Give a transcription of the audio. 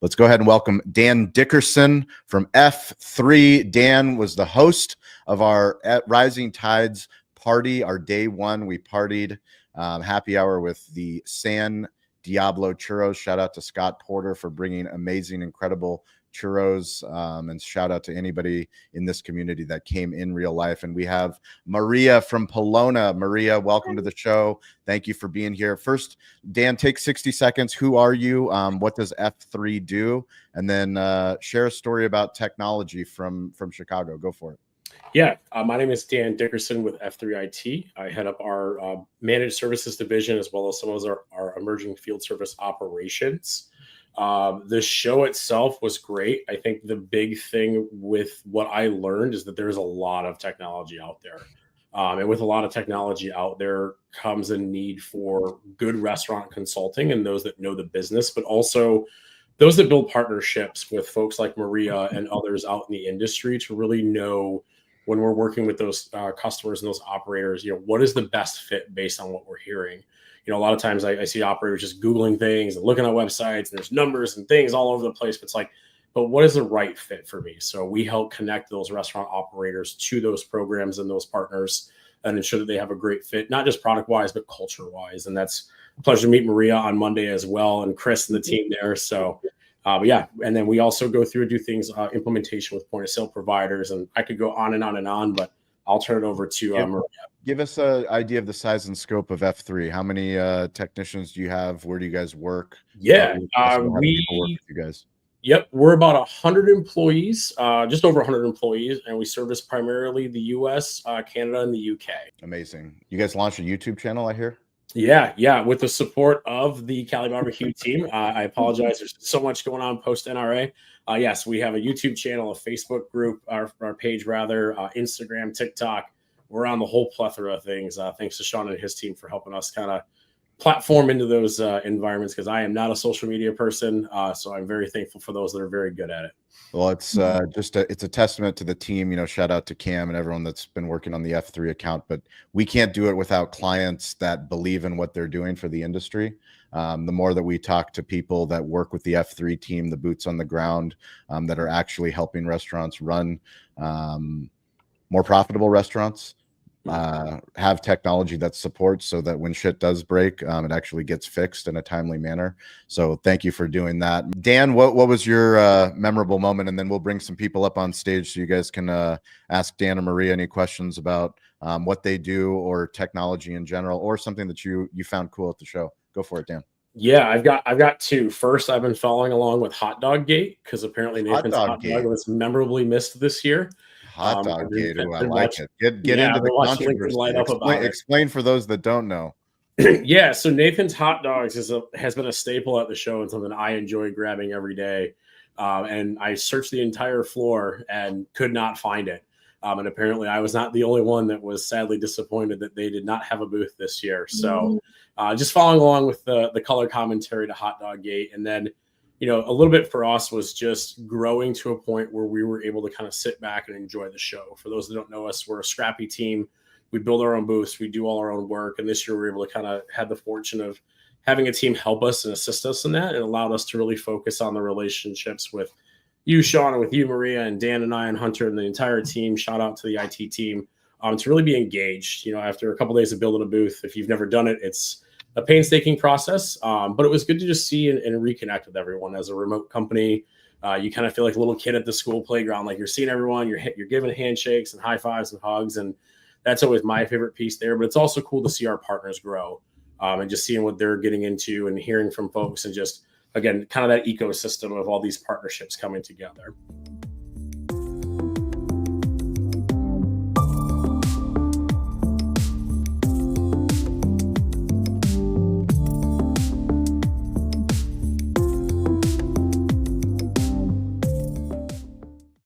Let's go ahead and welcome Dan Dickerson from F3. Dan was the host of our Rising Tides party, our day one. We partied happy hour with the San Diablo churros. Shout out to Scott Porter for bringing amazing, incredible churros, and shout out to anybody in this community that came in real life. And we have Maria from Polona. Maria, welcome to the show. Thank you for being here. First, Dan, take 60 seconds. Who are you? What does F3 do? And then share a story about technology from Chicago. Go for it. Yeah, my name is Dan Dickerson with F3 IT. I head up our managed services division as well as some of our emerging field service operations. The show itself was great. I think the big thing with what I learned is that there's a lot of technology out there. And with a lot of technology out there comes a need for good restaurant consulting and those that know the business, but also those that build partnerships with folks like Maria and others out in the industry to really know when we're working with those customers and those operators, what is the best fit based on what we're hearing. A lot of times I see operators just Googling things and looking at websites and there's numbers and things all over the place. But it's like, but what is the right fit for me? So we help connect those restaurant operators to those programs and those partners and ensure that they have a great fit, not just product wise, but culture wise. And that's a pleasure to meet Maria on Monday as well, and Chris and the team there. So but yeah, and then we also go through and do things, implementation with point of sale providers. And I could go on and on and on, but I'll turn it over to Maria. Give us an idea of the size and scope of F3. How many technicians do you have? Where do you guys work? Yeah, we work with you guys. Yep, we're about 100 employees, just over 100 employees, and we service primarily the U.S., Canada, and the U.K. Amazing. You guys launched a YouTube channel, I hear? Yeah, with the support of the Cali Barbecue team. I apologize. There's so much going on post NRA. Yes, we have a YouTube channel, a Facebook group, our page rather, Instagram, TikTok. We're on the whole plethora of things. Thanks to Sean and his team for helping us kind of platform into those environments, because I am not a social media person. So I'm very thankful for those that are very good at it. Well, it's it's a testament to the team. Shout out to Cam and everyone that's been working on the F3 account. But we can't do it without clients that believe in what they're doing for the industry. The more that we talk to people that work with the F3 team, the boots on the ground, that are actually helping restaurants run more profitable restaurants, have technology that supports so that when shit does break, it actually gets fixed in a timely manner. So thank you for doing that. Dan, what was your memorable moment? And then we'll bring some people up on stage so you guys can ask Dan and Maria any questions about what they do or technology in general, or something that you found cool at the show. Go for it, Dan. Yeah, I've got two. First, I've been following along with Hot Dog Gate, because apparently Nathan's Hot Dog was memorably missed this year. Hot Dog Gate, I like it. Get into the controversy. Explain for those that don't know. Yeah, so Nathan's Hot Dogs has been a staple at the show and something I enjoy grabbing every day. And I searched the entire floor and could not find it. And apparently I was not the only one that was sadly disappointed that they did not have a booth this year. So just following along with the color commentary to Hot Dog Gate. And then, a little bit for us was just growing to a point where we were able to kind of sit back and enjoy the show. For those that don't know us, we're a scrappy team. We build our own booths. We do all our own work. And this year we were able to kind of have the fortune of having a team help us and assist us in that. It allowed us to really focus on the relationships with you, Sean, and with you, Maria, and Dan and I and Hunter and the entire team. Shout out to the IT team to really be engaged. After a couple of days of building a booth, if you've never done it, it's a painstaking process, but it was good to just see and reconnect with everyone. As a remote company, you kind of feel like a little kid at the school playground, like you're seeing everyone, you're giving handshakes and high fives and hugs, and that's always my favorite piece there. But it's also cool to see our partners grow and just seeing what they're getting into and hearing from folks, and just, again, kind of that ecosystem of all these partnerships coming together.